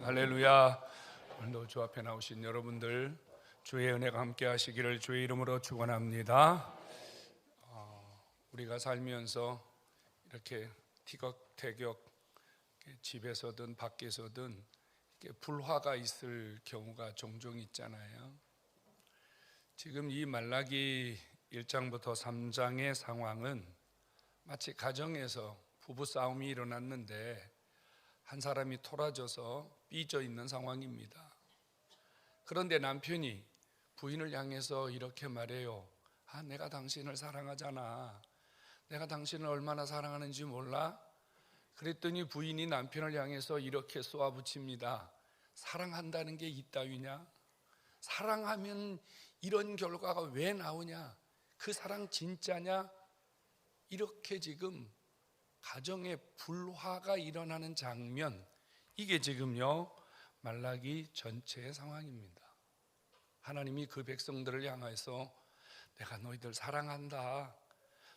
할렐루야. 오늘도 주 앞에 나오신 여러분들 주의 은혜가 함께 하시기를 주의 이름으로 축원합니다. 우리가 살면서 이렇게 티격태격 집에서든 밖에서든 불화가 있을 경우가 종종 있잖아요. 지금 이 말라기 1장부터 3장의 상황은 마치 가정에서 부부싸움이 일어났는데 한 사람이 토라져서 삐져 있는 상황입니다. 그런데 남편이 부인을 향해서 이렇게 말해요. 내가 당신을 사랑하잖아. 내가 당신을 얼마나 사랑하는지 몰라? 그랬더니 부인이 남편을 향해서 이렇게 쏘아붙입니다. 사랑한다는 게 이따위냐? 사랑하면 이런 결과가 왜 나오냐? 그 사랑 진짜냐? 이렇게 지금 가정에 불화가 일어나는 장면, 이게 지금요 말라기 전체의 상황입니다. 하나님이 그 백성들을 향해서 내가 너희들 사랑한다.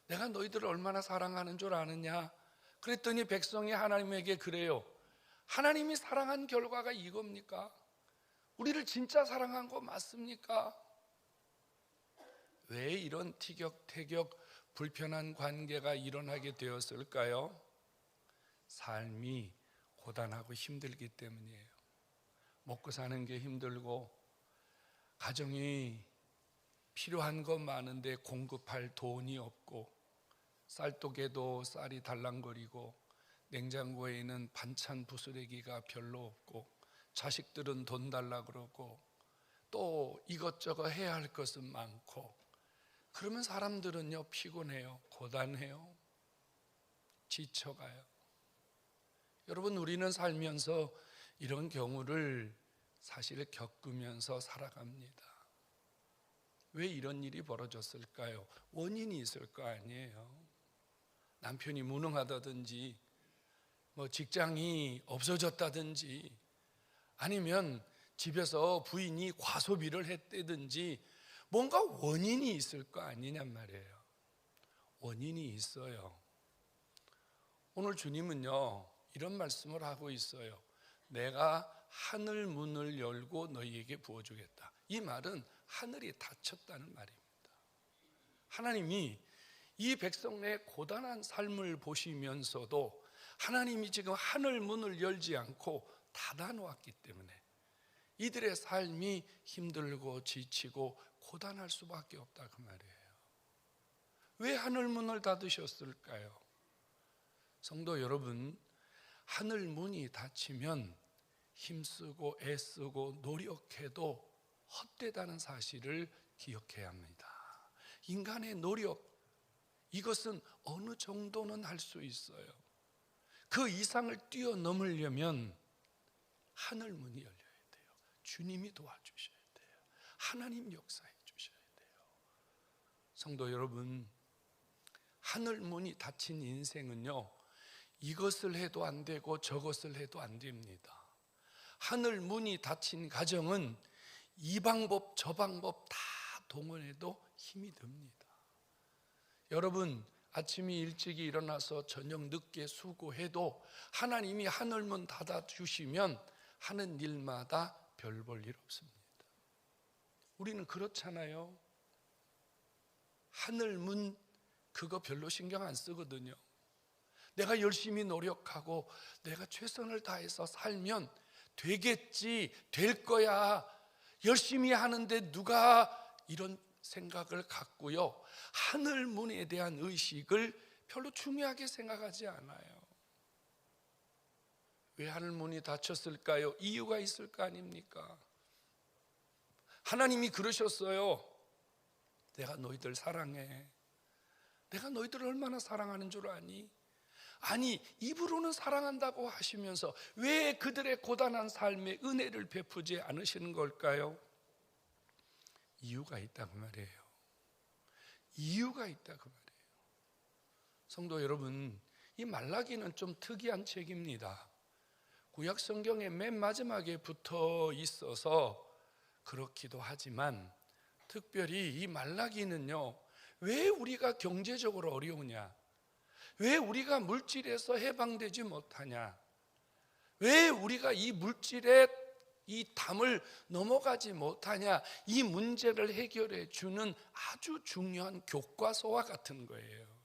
내가 너희들을 얼마나 사랑하는 줄 아느냐? 그랬더니 백성이 하나님에게 그래요. 하나님이 사랑한 결과가 이겁니까? 우리를 진짜 사랑한 거 맞습니까? 왜 이런 티격태격 불편한 관계가 일어나게 되었을까요? 삶이 고단하고 힘들기 때문이에요. 먹고 사는 게 힘들고 가정이 필요한 것 많은데 공급할 돈이 없고 쌀독에도 쌀이 달랑거리고 냉장고에는 반찬 부스러기가 별로 없고 자식들은 돈 달라 그러고 또 이것저것 해야 할 것은 많고 그러면 사람들은요 피곤해요, 고단해요, 지쳐가요. 여러분, 우리는 살면서 이런 경우를 사실 겪으면서 살아갑니다. 왜 이런 일이 벌어졌을까요? 원인이 있을 거 아니에요. 남편이 무능하다든지 직장이 없어졌다든지 아니면 집에서 부인이 과소비를 했다든지 뭔가 원인이 있을 거 아니냔 말이에요. 원인이 있어요. 오늘 주님은요 이런 말씀을 하고 있어요. 내가 하늘 문을 열고 너희에게 부어주겠다. 이 말은 하늘이 닫혔다는 말입니다. 하나님이 이 백성의 고단한 삶을 보시면서도 하나님이 지금 하늘 문을 열지 않고 닫아놓았기 때문에 이들의 삶이 힘들고 지치고 고단할 수밖에 없다 그 말이에요. 왜 하늘 문을 닫으셨을까요? 성도 여러분, 하늘 문이 닫히면 힘쓰고 애쓰고 노력해도 헛되다는 사실을 기억해야 합니다. 인간의 노력, 이것은 어느 정도는 할 수 있어요. 그 이상을 뛰어넘으려면 하늘 문이 열려야 돼요. 주님이 도와주셔야 돼요. 하나님 역사해 주셔야 돼요. 성도 여러분, 하늘 문이 닫힌 인생은요 이것을 해도 안 되고 저것을 해도 안 됩니다. 하늘 문이 닫힌 가정은 이 방법 저 방법 다 동원해도 힘이 듭니다. 여러분, 아침이 일찍이 일어나서 저녁 늦게 수고해도 하나님이 하늘문 닫아주시면 하는 일마다 별 볼 일 없습니다. 우리는 그렇잖아요. 하늘문 그거 별로 신경 안 쓰거든요. 내가 열심히 노력하고 내가 최선을 다해서 살면 되겠지, 될 거야, 열심히 하는데 누가 이런 생각을 갖고요 하늘 문에 대한 의식을 별로 중요하게 생각하지 않아요. 왜 하늘 문이 닫혔을까요? 이유가 있을 거 아닙니까? 하나님이 그러셨어요. 내가 너희들 사랑해. 내가 너희들을 얼마나 사랑하는 줄 아니? 아니, 입으로는 사랑한다고 하시면서 왜 그들의 고단한 삶에 은혜를 베푸지 않으시는 걸까요? 이유가 있다고 말이에요. 이유가 있다고 말이에요. 성도 여러분, 이 말라기는 좀 특이한 책입니다. 구약 성경의 맨 마지막에 붙어 있어서 그렇기도 하지만 특별히 이 말라기는요 왜 우리가 경제적으로 어려우냐, 왜 우리가 물질에서 해방되지 못하냐, 왜 우리가 이 물질의 이 담을 넘어가지 못하냐? 이 문제를 해결해 주는 아주 중요한 교과서와 같은 거예요.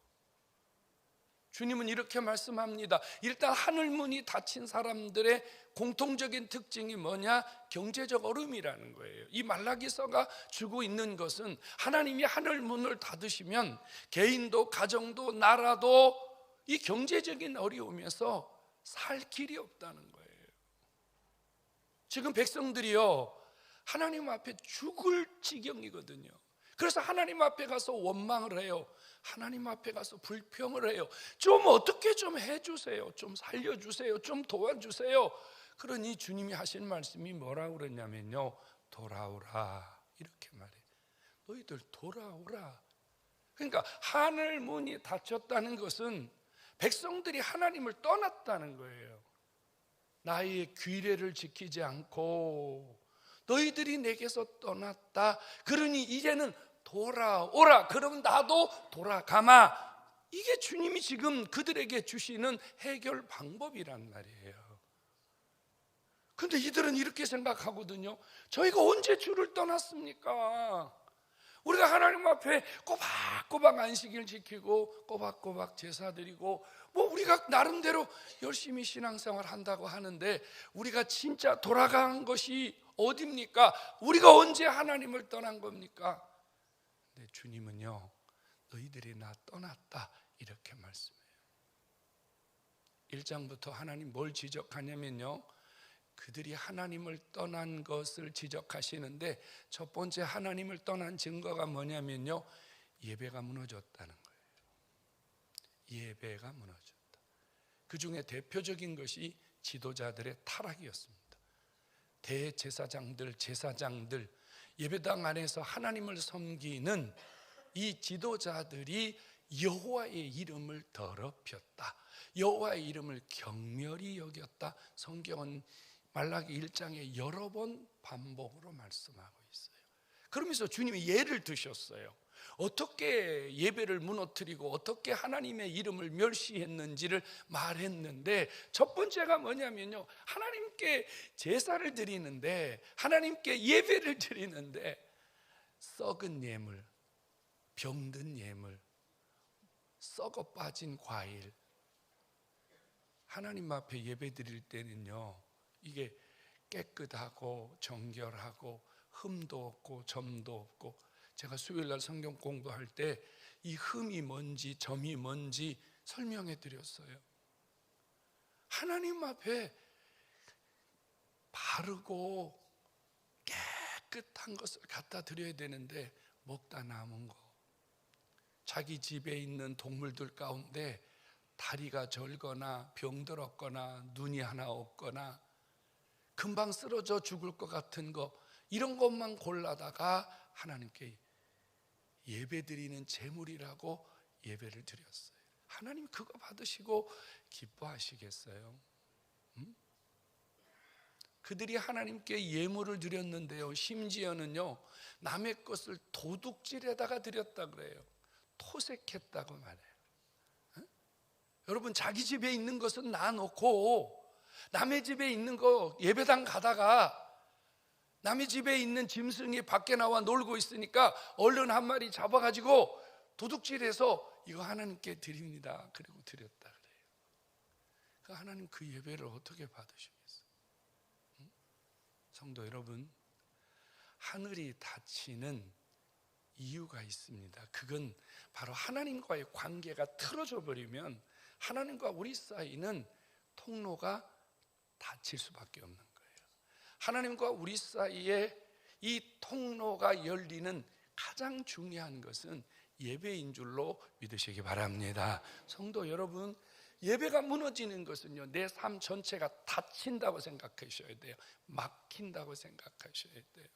주님은 이렇게 말씀합니다. 일단 하늘문이 닫힌 사람들의 공통적인 특징이 뭐냐? 경제적 어려움이라는 거예요. 이 말라기서가 주고 있는 것은 하나님이 하늘문을 닫으시면 개인도 가정도 나라도 이 경제적인 어려움에서 살 길이 없다는 거예요. 지금 백성들이요, 하나님 앞에 죽을 지경이거든요. 그래서 하나님 앞에 가서 원망을 해요. 하나님 앞에 가서 불평을 해요. 좀 어떻게 좀 해주세요. 좀 살려주세요. 좀 도와주세요. 그러니 주님이 하신 말씀이 뭐라고 그러냐면요, 돌아오라, 이렇게 말해요. 너희들 돌아오라. 그러니까 하늘 문이 닫혔다는 것은 백성들이 하나님을 떠났다는 거예요. 나의 규례를 지키지 않고 너희들이 내게서 떠났다. 그러니 이제는 돌아오라. 그럼 나도 돌아가마. 이게 주님이 지금 그들에게 주시는 해결 방법이란 말이에요. 근데 이들은 이렇게 생각하거든요. 저희가 언제 주를 떠났습니까? 우리가 하나님 앞에 꼬박꼬박 안식일 지키고 꼬박꼬박 제사 드리고 우리가 나름대로 열심히 신앙생활 한다고 하는데 우리가 진짜 돌아간 것이 어딥니까? 우리가 언제 하나님을 떠난 겁니까? 근데 주님은요, 너희들이 나 떠났다, 이렇게 말씀해요. 1장부터 하나님 뭘 지적하냐면요, 그들이 하나님을 떠난 것을 지적하시는데 첫 번째 하나님을 떠난 증거가 뭐냐면요, 예배가 무너졌다는 거예요. 예배가 무너졌다. 그 중에 대표적인 것이 지도자들의 타락이었습니다. 대제사장들, 제사장들, 예배당 안에서 하나님을 섬기는 이 지도자들이 여호와의 이름을 더럽혔다, 여호와의 이름을 경멸히 여겼다. 성경은 말라기 1장에 여러 번 반복으로 말씀하고 있어요. 그러면서 주님이 예를 드셨어요. 어떻게 예배를 무너뜨리고 어떻게 하나님의 이름을 멸시했는지를 말했는데, 첫 번째가 뭐냐면요, 하나님께 제사를 드리는데, 하나님께 예배를 드리는데 썩은 예물, 병든 예물, 썩어 빠진 과일, 하나님 앞에 예배 드릴 때는요, 이게 깨끗하고 정결하고 흠도 없고 점도 없고, 제가 수요일날 성경 공부할 때 이 흠이 뭔지 점이 뭔지 설명해 드렸어요. 하나님 앞에 바르고 깨끗한 것을 갖다 드려야 되는데 먹다 남은 거, 자기 집에 있는 동물들 가운데 다리가 절거나 병들었거나 눈이 하나 없거나 금방 쓰러져 죽을 것 같은 거, 이런 것만 골라다가 하나님께 예배드리는 제물이라고 예배를 드렸어요. 하나님 그거 받으시고 기뻐하시겠어요? 그들이 하나님께 예물을 드렸는데요, 심지어는요 남의 것을 도둑질에다가 드렸다 그래요. 토색했다고 말해요. 여러분, 자기 집에 있는 것은 놔놓고 남의 집에 있는 거, 예배당 가다가 남의 집에 있는 짐승이 밖에 나와 놀고 있으니까 얼른 한 마리 잡아가지고 도둑질해서 이거 하나님께 드립니다, 그리고 드렸다 그래요. 그 하나님 그 예배를 어떻게 받으시겠어요? 성도 여러분, 하늘이 닫히는 이유가 있습니다. 그건 바로 하나님과의 관계가 틀어져 버리면 하나님과 우리 사이는 통로가 닫힐 수밖에 없는 거예요. 하나님과 우리 사이에 이 통로가 열리는 가장 중요한 것은 예배인 줄로 믿으시기 바랍니다. 성도 여러분, 예배가 무너지는 것은요, 내 삶 전체가 닫힌다고 생각하셔야 돼요. 막힌다고 생각하셔야 돼요.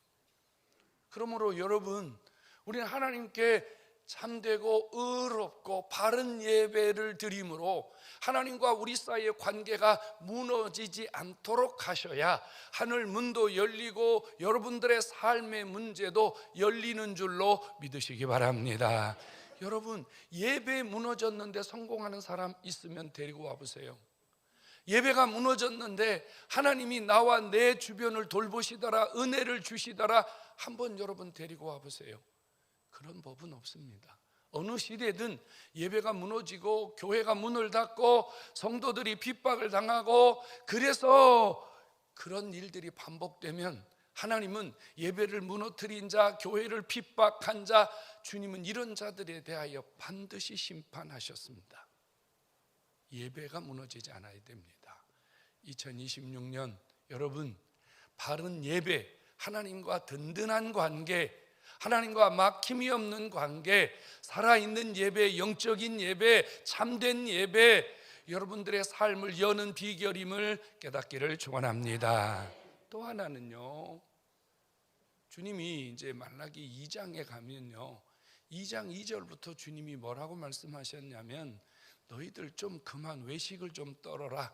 그러므로 여러분, 우리는 하나님께 참되고 의롭고 바른 예배를 드림으로 하나님과 우리 사이의 관계가 무너지지 않도록 하셔야 하늘 문도 열리고 여러분들의 삶의 문제도 열리는 줄로 믿으시기 바랍니다. 여러분, 예배 무너졌는데 성공하는 사람 있으면 데리고 와보세요. 예배가 무너졌는데 하나님이 나와 내 주변을 돌보시더라, 은혜를 주시더라. 한번 여러분 데리고 와보세요. 그런 법은 없습니다. 어느 시대든 예배가 무너지고 교회가 문을 닫고 성도들이 핍박을 당하고, 그래서 그런 일들이 반복되면 하나님은 예배를 무너뜨린 자, 교회를 핍박한 자, 주님은 이런 자들에 대하여 반드시 심판하셨습니다. 예배가 무너지지 않아야 됩니다. 2026년 여러분, 바른 예배, 하나님과 든든한 관계, 하나님과 막힘이 없는 관계, 살아있는 예배, 영적인 예배, 참된 예배, 여러분들의 삶을 여는 비결임을 깨닫기를 축원합니다. 또 하나는요, 주님이 이제 말라기 2장에 가면요, 2장 2절부터 주님이 뭐라고 말씀하셨냐면, 너희들 좀 그만 외식을 좀 떨어라,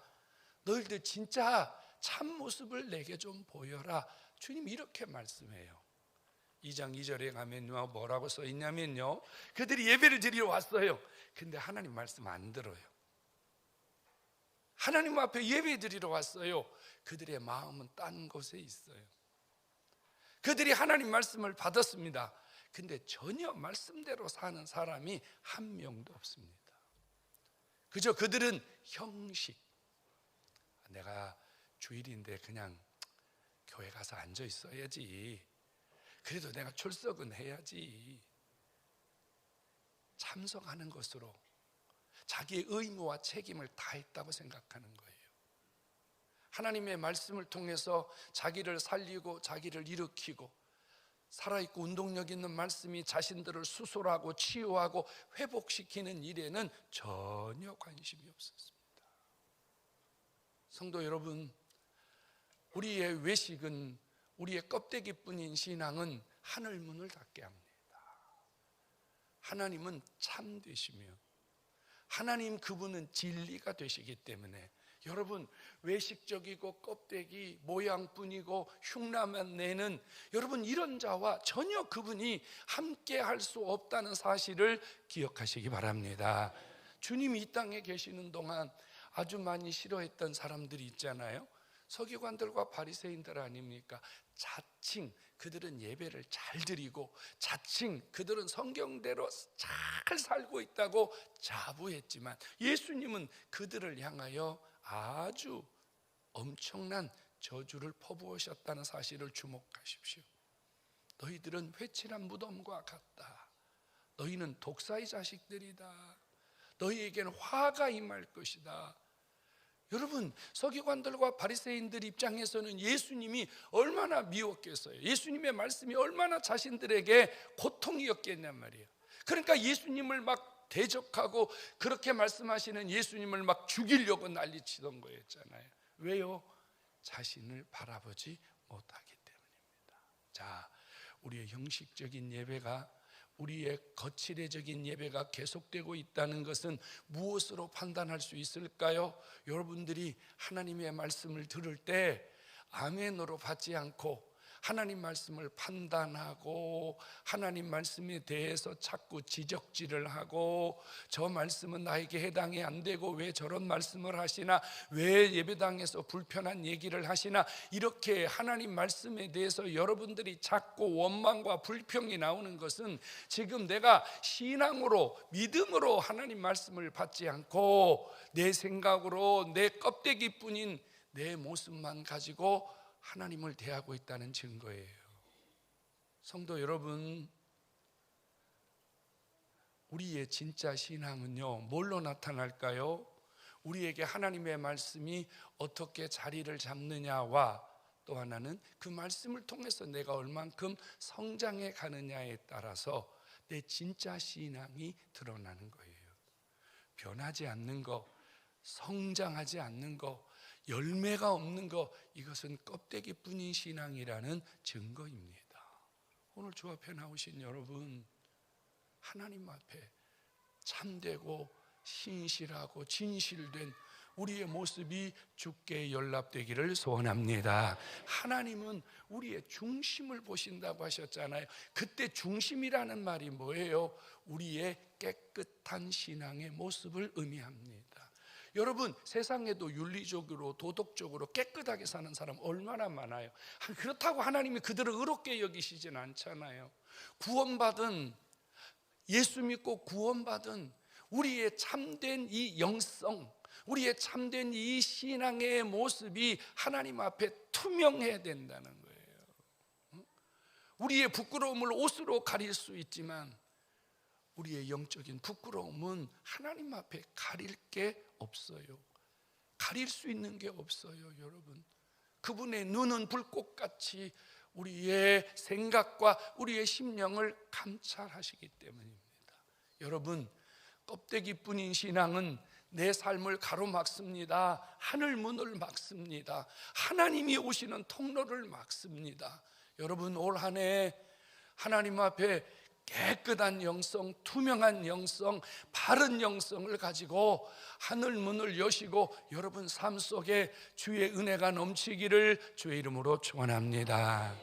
너희들 진짜 참 모습을 내게 좀 보여라. 주님 이렇게 말씀해요. 2장 2절에 가면요, 뭐라고 써 있냐면요, 그들이 예배를 드리러 왔어요. 근데 하나님 말씀 안 들어요. 하나님 앞에 예배 드리러 왔어요. 그들의 마음은 딴 곳에 있어요. 그들이 하나님 말씀을 받았습니다. 근데 전혀 말씀대로 사는 사람이 한 명도 없습니다. 그저 그들은 형식, 내가 주일인데 그냥 교회 가서 앉아 있어야지, 그래도 내가 출석은 해야지, 참석하는 것으로 자기의 의무와 책임을 다했다고 생각하는 거예요. 하나님의 말씀을 통해서 자기를 살리고 자기를 일으키고, 살아있고 운동력 있는 말씀이 자신들을 수술하고 치유하고 회복시키는 일에는 전혀 관심이 없었습니다. 성도 여러분, 우리의 외식은, 우리의 껍데기뿐인 신앙은 하늘 문을 닫게 합니다. 하나님은 참 되시며 하나님 그분은 진리가 되시기 때문에, 여러분, 외식적이고 껍데기 모양뿐이고 흉나만 내는 여러분, 이런 자와 전혀 그분이 함께 할 수 없다는 사실을 기억하시기 바랍니다. 주님이 이 땅에 계시는 동안 아주 많이 싫어했던 사람들이 있잖아요. 서기관들과 바리새인들 아닙니까? 자칭 그들은 예배를 잘 드리고, 자칭 그들은 성경대로 잘 살고 있다고 자부했지만, 예수님은 그들을 향하여 아주 엄청난 저주를 퍼부으셨다는 사실을 주목하십시오. 너희들은 회칠한 무덤과 같다. 너희는 독사의 자식들이다. 너희에게는 화가 임할 것이다. 여러분, 서기관들과 바리새인들 입장에서는 예수님이 얼마나 미웠겠어요. 예수님의 말씀이 얼마나 자신들에게 고통이었겠냔 말이에요. 그러니까 예수님을 막 대적하고 그렇게 말씀하시는 예수님을 막 죽이려고 난리치던 거였잖아요. 왜요? 자신을 바라보지 못하기 때문입니다. 자, 우리의 형식적인 예배가, 우리의 거칠애적인 예배가 계속되고 있다는 것은 무엇으로 판단할 수 있을까요? 여러분들이 하나님의 말씀을 들을 때 아멘으로 받지 않고 하나님 말씀을 판단하고 하나님 말씀에 대해서 자꾸 지적질을 하고, 저 말씀은 나에게 해당이 안 되고 왜 저런 말씀을 하시나, 왜 예배당에서 불편한 얘기를 하시나, 이렇게 하나님 말씀에 대해서 여러분들이 자꾸 원망과 불평이 나오는 것은 지금 내가 신앙으로, 믿음으로 하나님 말씀을 받지 않고 내 생각으로 내 껍데기뿐인 내 모습만 가지고 하나님을 대하고 있다는 증거예요. 성도 여러분, 우리의 진짜 신앙은요, 뭘로 나타날까요? 우리에게 하나님의 말씀이 어떻게 자리를 잡느냐와, 또 하나는 그 말씀을 통해서 내가 얼만큼 성장해 가느냐에 따라서 내 진짜 신앙이 드러나는 거예요. 변하지 않는 거, 성장하지 않는 거, 열매가 없는 거, 이것은 껍데기뿐인 신앙이라는 증거입니다. 오늘 주 앞에 나오신 여러분, 하나님 앞에 참되고 신실하고 진실된 우리의 모습이 주께 연락되기를 소원합니다. 하나님은 우리의 중심을 보신다고 하셨잖아요. 그때 중심이라는 말이 뭐예요? 우리의 깨끗한 신앙의 모습을 의미합니다. 여러분, 세상에도 윤리적으로 도덕적으로 깨끗하게 사는 사람 얼마나 많아요. 그렇다고 하나님이 그들을 의롭게 여기시진 않잖아요. 구원받은, 예수 믿고 구원받은 우리의 참된 이 영성, 우리의 참된 이 신앙의 모습이 하나님 앞에 투명해야 된다는 거예요. 우리의 부끄러움을 옷으로 가릴 수 있지만 우리의 영적인 부끄러움은 하나님 앞에 가릴 게 없어요. 가릴 수 있는 게 없어요, 여러분. 그분의 눈은 불꽃같이 우리의 생각과 우리의 심령을 감찰하시기 때문입니다. 여러분, 껍데기뿐인 신앙은 내 삶을 가로막습니다. 하늘 문을 막습니다. 하나님이 오시는 통로를 막습니다. 여러분, 올 한 해 하나님 앞에 깨끗한 영성, 투명한 영성, 바른 영성을 가지고 하늘 문을 여시고 여러분 삶 속에 주의 은혜가 넘치기를 주의 이름으로 축원합니다.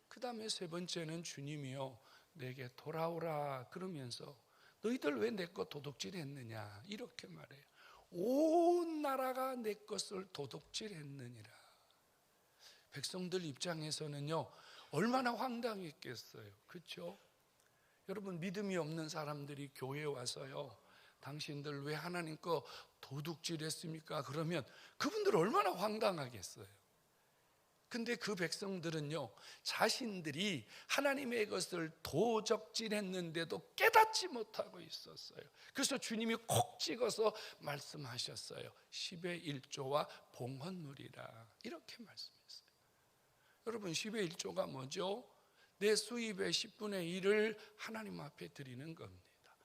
그 다음에 세 번째는 주님이요 내게 돌아오라 그러면서 너희들 왜 내 것 도둑질했느냐 이렇게 말해요. 온 나라가 내 것을 도둑질했느니라. 백성들 입장에서는요 얼마나 황당했겠어요. 그렇죠? 여러분, 믿음이 없는 사람들이 교회에 와서요 당신들 왜 하나님 거 도둑질했습니까? 그러면 그분들 얼마나 황당하겠어요. 근데 그 백성들은요 자신들이 하나님의 것을 도적질했는데도 깨닫지 못하고 있었어요. 그래서 주님이 콕 찍어서 말씀하셨어요. 10의 1조와 봉헌물이라 이렇게 말씀했어요. 여러분, 10의 1조가 뭐죠? 내 수입의 10분의 1을 하나님 앞에 드리는 겁니다.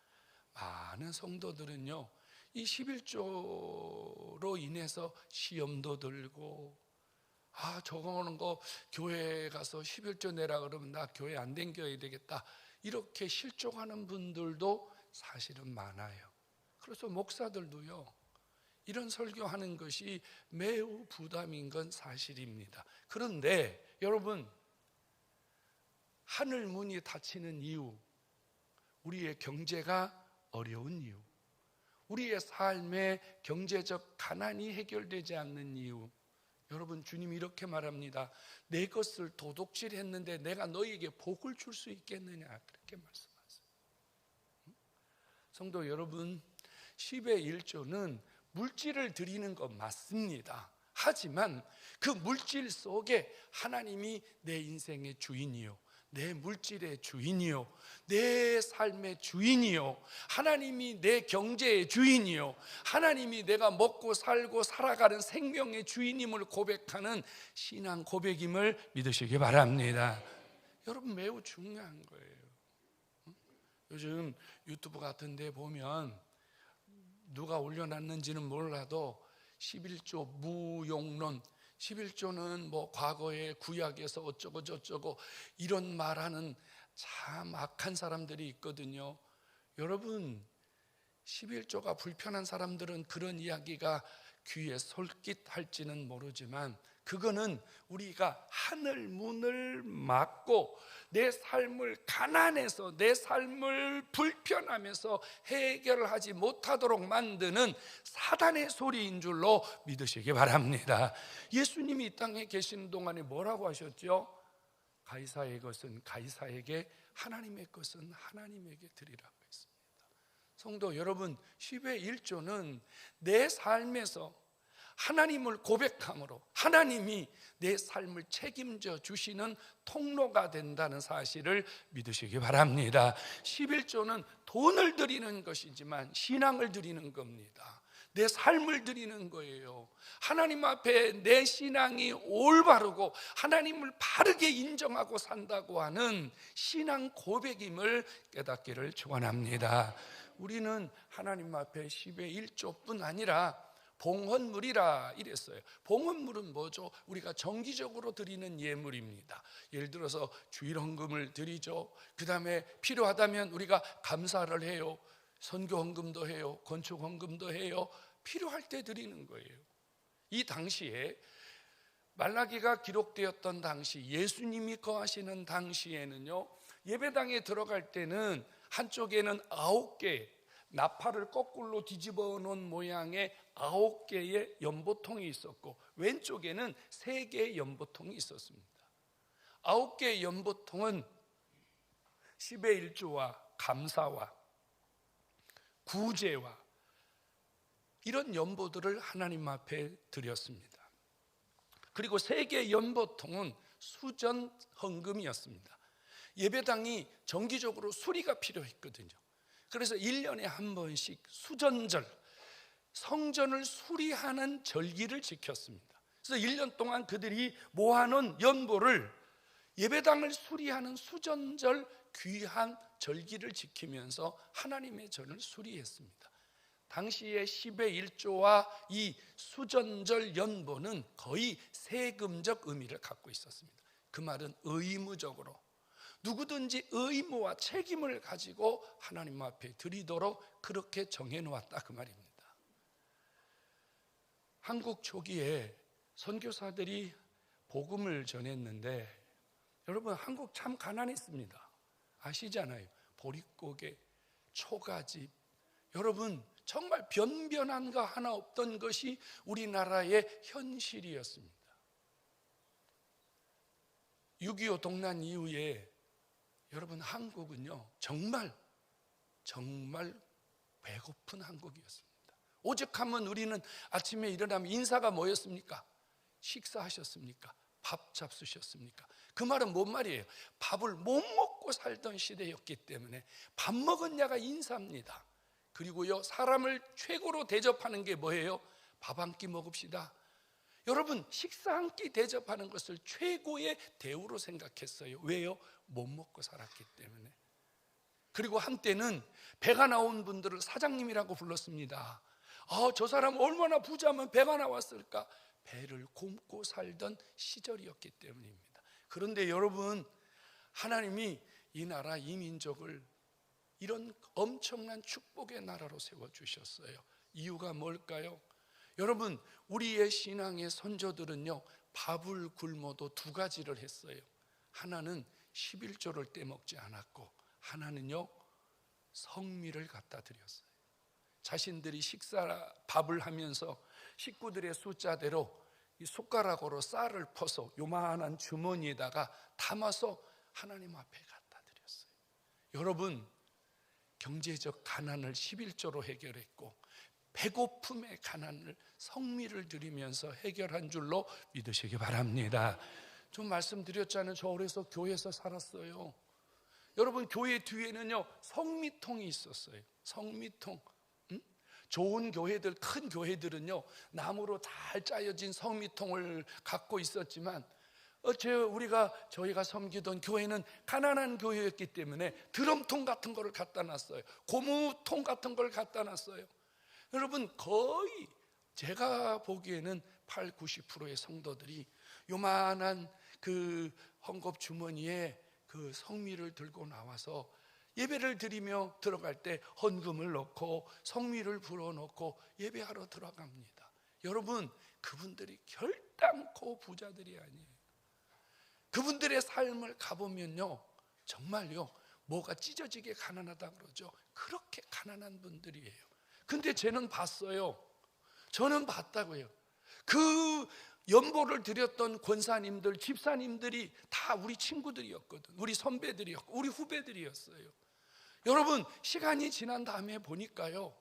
많은 성도들은요 이 11조로 인해서 시험도 들고 저거는 거 교회 가서 11조 내라 그러면 나 교회 안 댕겨야 되겠다 이렇게 실족하는 분들도 사실은 많아요. 그래서 목사들도요 이런 설교하는 것이 매우 부담인 건 사실입니다. 그런데 여러분, 하늘 문이 닫히는 이유, 우리의 경제가 어려운 이유, 우리의 삶의 경제적 가난이 해결되지 않는 이유, 여러분 주님이 이렇게 말합니다. 내 것을 도둑질했는데 내가 너희에게 복을 줄 수 있겠느냐 그렇게 말씀하세요. 성도 여러분, 10의 1조는 물질을 드리는 것 맞습니다. 하지만 그 물질 속에 하나님이 내 인생의 주인이요 내 물질의 주인이요 내 삶의 주인이요 하나님이 내 경제의 주인이요 하나님이 내가 먹고 살고 살아가는 생명의 주인임을 고백하는 신앙 고백임을 믿으시기 바랍니다. 여러분, 매우 중요한 거예요. 요즘 유튜브 같은 데 보면 누가 올려놨는지는 몰라도 11조 무용론, 11조는 뭐 과거에 구약에서 어쩌고 저쩌고 이런 말하는 참 악한 사람들이 있거든요. 여러분, 11조가 불편한 사람들은 그런 이야기가 귀에 솔깃할지는 모르지만 그거는 우리가 하늘 문을 막고 내 삶을 가난해서 내 삶을 불편하면서 해결하지 못하도록 만드는 사단의 소리인 줄로 믿으시기 바랍니다. 예수님이 이 땅에 계시는 동안에 뭐라고 하셨죠? 가이사의 것은 가이사에게, 하나님의 것은 하나님에게 드리라고 했습니다. 성도 여러분, 10의 1조는 내 삶에서 하나님을 고백함으로 하나님이 내 삶을 책임져 주시는 통로가 된다는 사실을 믿으시기 바랍니다. 11조는 돈을 드리는 것이지만 신앙을 드리는 겁니다. 내 삶을 드리는 거예요. 하나님 앞에 내 신앙이 올바르고 하나님을 바르게 인정하고 산다고 하는 신앙 고백임을 깨닫기를 축원합니다. 우리는 하나님 앞에 10의 1조뿐 아니라 봉헌물이라 이랬어요. 봉헌물은 뭐죠? 우리가 정기적으로 드리는 예물입니다. 예를 들어서 주일헌금을 드리죠. 그 다음에 필요하다면 우리가 감사를 해요. 선교헌금도 해요. 건축헌금도 해요. 필요할 때 드리는 거예요. 이 당시에 말라기가 기록되었던 당시, 예수님이 거하시는 당시에는요, 예배당에 들어갈 때는 한쪽에는 9개 나팔을 거꾸로 뒤집어 놓은 모양의 9개의 연보통이 있었고 왼쪽에는 3개의 연보통이 있었습니다. 9개의 연보통은 10의 1조와 감사와 구제와 이런 연보들을 하나님 앞에 드렸습니다. 그리고 3개의 연보통은 수전 헌금이었습니다. 예배당이 정기적으로 수리가 필요했거든요. 그래서 1년에 한 번씩 수전절, 성전을 수리하는 절기를 지켰습니다. 그래서 1년 동안 그들이 모아놓은 연보를 예배당을 수리하는 수전절 귀한 절기를 지키면서 하나님의 전을 수리했습니다. 당시에 10의 1조와 이 수전절 연보는 거의 세금적 의미를 갖고 있었습니다. 그 말은 의무적으로 누구든지 의무와 책임을 가지고 하나님 앞에 드리도록 그렇게 정해놓았다 그 말입니다. 한국 초기에 선교사들이 복음을 전했는데 여러분 한국 참 가난했습니다. 아시잖아요. 보릿고개, 초가집, 여러분 정말 변변한 거 하나 없던 것이 우리나라의 현실이었습니다. 6.25 동란 이후에 여러분 한국은요 정말 배고픈 한국이었습니다. 오죽하면 우리는 아침에 일어나면 인사가 뭐였습니까? 식사하셨습니까? 밥 잡수셨습니까? 그 말은 뭔 말이에요? 밥을 못 먹고 살던 시대였기 때문에 밥 먹었냐가 인사입니다. 그리고요 사람을 최고로 대접하는 게 뭐예요? 밥 한 끼 먹읍시다. 여러분 식사 한 끼 대접하는 것을 최고의 대우로 생각했어요. 왜요? 못 먹고 살았기 때문에. 그리고 한때는 배가 나온 분들을 사장님이라고 불렀습니다. 저 사람 얼마나 부자면 배가 나왔을까? 배를 굶고 살던 시절이었기 때문입니다. 그런데 여러분 하나님이 이 나라 이 민족을 이런 엄청난 축복의 나라로 세워주셨어요. 이유가 뭘까요? 여러분 우리의 신앙의 선조들은요 밥을 굶어도 2가지를 했어요. 하나는 11조를 떼먹지 않았고 하나는요 성미를 갖다 드렸어요. 자신들이 밥을 하면서 식구들의 숫자대로 이 숟가락으로 쌀을 퍼서 요만한 주머니에다가 담아서 하나님 앞에 갖다 드렸어요. 여러분 경제적 가난을 11조로 해결했고 배고픔의 가난을 성미를 드리면서 해결한 줄로 믿으시기 바랍니다. 좀 말씀드렸잖아요. 저 어려서 교회에서 살았어요. 여러분 교회 뒤에는요 성미통이 있었어요. 성미통. 좋은 교회들, 큰 교회들은요 나무로 잘 짜여진 성미통을 갖고 있었지만 저희가 섬기던 교회는 가난한 교회였기 때문에 드럼통 같은 거를 갖다 놨어요. 고무통 같은 걸 갖다 놨어요. 여러분 거의 제가 보기에는 80-90%의 성도들이 요만한 그 헝겊 주머니에 그 성미를 들고 나와서 예배를 드리며 들어갈 때 헌금을 넣고 성미를 불어넣고 예배하러 들어갑니다. 여러분 그분들이 결단코 부자들이 아니에요. 그분들의 삶을 가보면요 정말요 뭐가 찢어지게 가난하다 그러죠. 그렇게 가난한 분들이에요. 근데 저는 봤어요. 저는 봤다고요. 그 연보를 드렸던 권사님들, 집사님들이 다 우리 친구들이었거든. 우리 선배들이었고 우리 후배들이었어요. 여러분 시간이 지난 다음에 보니까요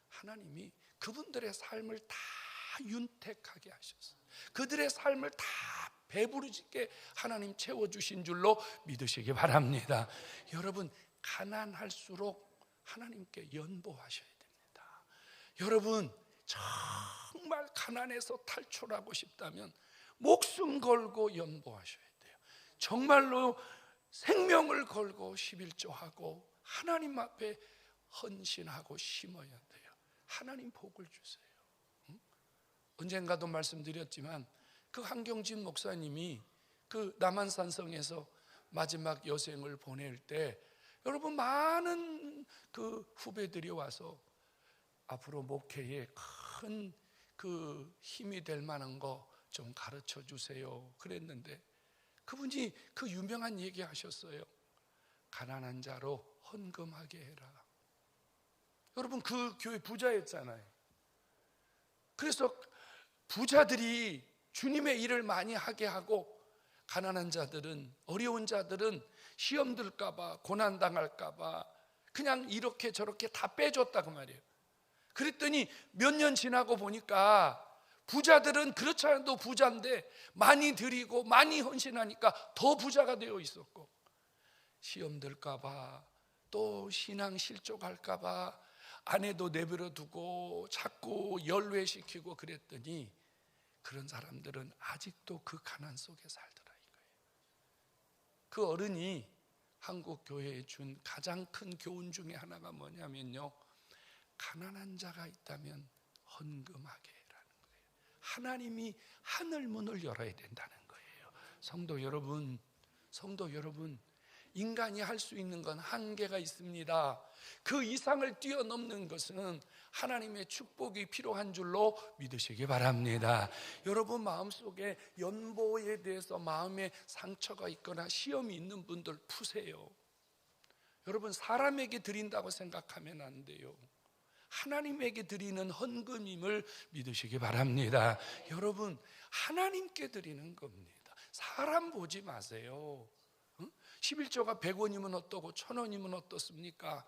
하나님이 그분들의 삶을 다 윤택하게 하셨어요. 그들의 삶을 다 배부르게 하나님 채워주신 줄로 믿으시기 바랍니다. 여러분 가난할수록 하나님께 연보하셔야 됩니다. 여러분 정말 가난해서 탈출하고 싶다면 목숨 걸고 연보하셔야 돼요. 정말로 생명을 걸고 11조하고 하나님 앞에 헌신하고 심어야 돼요. 하나님 복을 주세요. 언젠가도 말씀드렸지만 그 한경진 목사님이 그 남한산성에서 마지막 여생을 보낼 때 여러분 많은 그 후배들이 와서 앞으로 목회에 큰 그 힘이 될 만한 거 좀 가르쳐 주세요 그랬는데 그분이 그 유명한 얘기 하셨어요. 가난한 자로 헌금하게 해라. 여러분 그 교회 부자였잖아요. 그래서 부자들이 주님의 일을 많이 하게 하고 가난한 자들은, 어려운 자들은 시험 들까 봐, 고난 당할까 봐 그냥 이렇게 저렇게 다 빼줬다고 말이에요. 그랬더니 몇 년 지나고 보니까 부자들은 그렇지 않아도 부자인데 많이 드리고 많이 헌신하니까 더 부자가 되어 있었고, 시험 들까 봐, 또 신앙 실족할까 봐 아내도 내버려 두고 자꾸 열외시키고 그랬더니 그런 사람들은 아직도 그 가난 속에 살더라 이거예요. 그 어른이 한국 교회에 준 가장 큰 교훈 중에 하나가 뭐냐면요, 가난한 자가 있다면 헌금하게 라는 거예요. 하나님이 하늘 문을 열어야 된다는 거예요. 성도 여러분, 인간이 할 수 있는 건 한계가 있습니다. 그 이상을 뛰어넘는 것은 하나님의 축복이 필요한 줄로 믿으시기 바랍니다. 여러분 마음속에 연보에 대해서 마음에 상처가 있거나 시험이 있는 분들 푸세요. 여러분 사람에게 드린다고 생각하면 안 돼요. 하나님에게 드리는 헌금임을 믿으시기 바랍니다. 여러분 하나님께 드리는 겁니다. 사람 보지 마세요. 11조가 100원이면 어떠고 1000원이면 어떻습니까?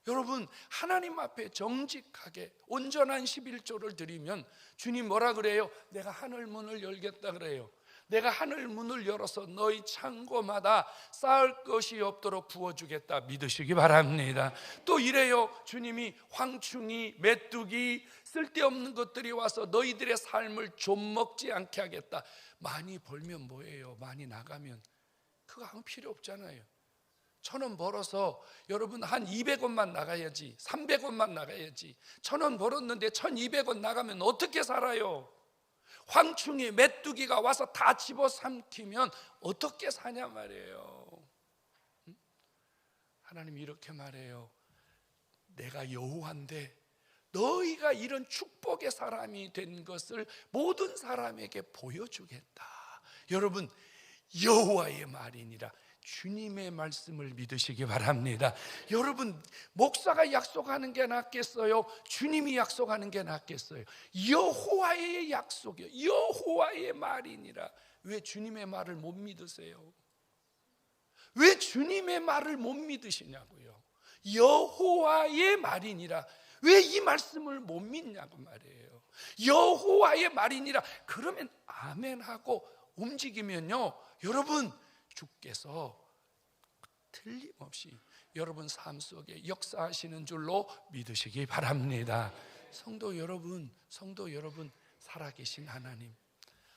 여러분 하나님 앞에 정직하게 온전한 11조를 드리면 주님 뭐라 그래요? 내가 하늘 문을 열겠다 그래요. 내가 하늘 문을 열어서 너희 창고마다 쌓을 것이 없도록 부어주겠다 믿으시기 바랍니다. 또 이래요. 주님이 황충이, 메뚜기, 쓸데없는 것들이 와서 너희들의 삶을 좀 먹지 않게 하겠다. 많이 벌면 뭐예요? 많이 나가면 그거 아무 필요 없잖아요. 1000원 벌어서 여러분 한 200원만 나가야지, 300원만 나가야지. 1000원 벌었는데 1200원 나가면 어떻게 살아요? 황충이, 메뚜기가 와서 다 집어삼키면 어떻게 사냐 말이에요. 하나님이 이렇게 말해요. 내가 여호와인데 너희가 이런 축복의 사람이 된 것을 모든 사람에게 보여주겠다. 여러분 여호와의 말이니라. 주님의 말씀을 믿으시기 바랍니다. 여러분 목사가 약속하는 게 낫겠어요? 주님이 약속하는 게 낫겠어요? 여호와의 약속이요, 여호와의 말이니라. 왜 주님의 말을 못 믿으세요? 왜 주님의 말을 못 믿으시냐고요? 여호와의 말이니라. 왜 이 말씀을 못 믿냐고 말이에요. 여호와의 말이니라. 그러면 아멘하고 움직이면요, 여러분 주께서 틀림없이 여러분 삶 속에 역사하시는 줄로 믿으시기 바랍니다. 성도 여러분, 살아계신 하나님,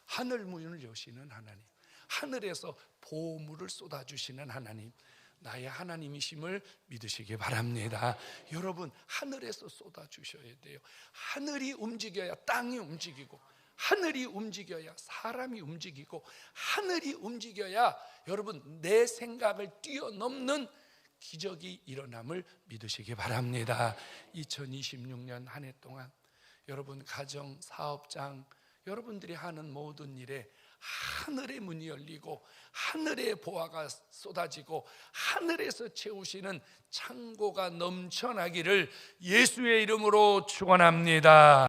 하늘 문을 여시는 하나님, 하늘에서 보물을 쏟아주시는 하나님, 나의 하나님이심을 믿으시기 바랍니다. 여러분 하늘에서 쏟아주셔야 돼요. 하늘이 움직여야 땅이 움직이고, 하늘이 움직여야 사람이 움직이고, 하늘이 움직여야 여러분 내 생각을 뛰어넘는 기적이 일어남을 믿으시기 바랍니다. 2026년 한 해 동안 여러분 가정, 사업장, 여러분들이 하는 모든 일에 하늘의 문이 열리고 하늘의 보화가 쏟아지고 하늘에서 채우시는 창고가 넘쳐나기를 예수의 이름으로 축원합니다.